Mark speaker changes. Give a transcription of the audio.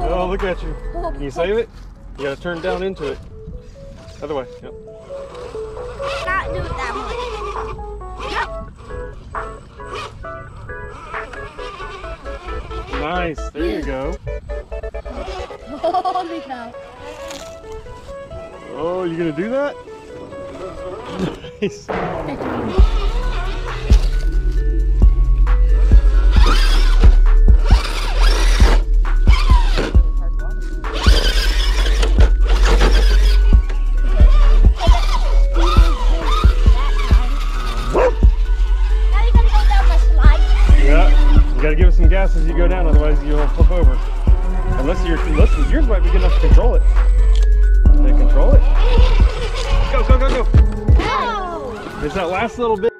Speaker 1: Oh, look at you. Can you save it? You gotta turn down into it. Other way. Yep.
Speaker 2: Not do it that way.
Speaker 1: Nice. There you go.
Speaker 2: Holy cow.
Speaker 1: Oh, you gonna do that? Nice. Gotta give it some gas as you go down, otherwise you'll flip over. Unless yours might be good enough to control it. Can it control it? Go, go, go, go!
Speaker 2: No!
Speaker 1: It's that last little bit.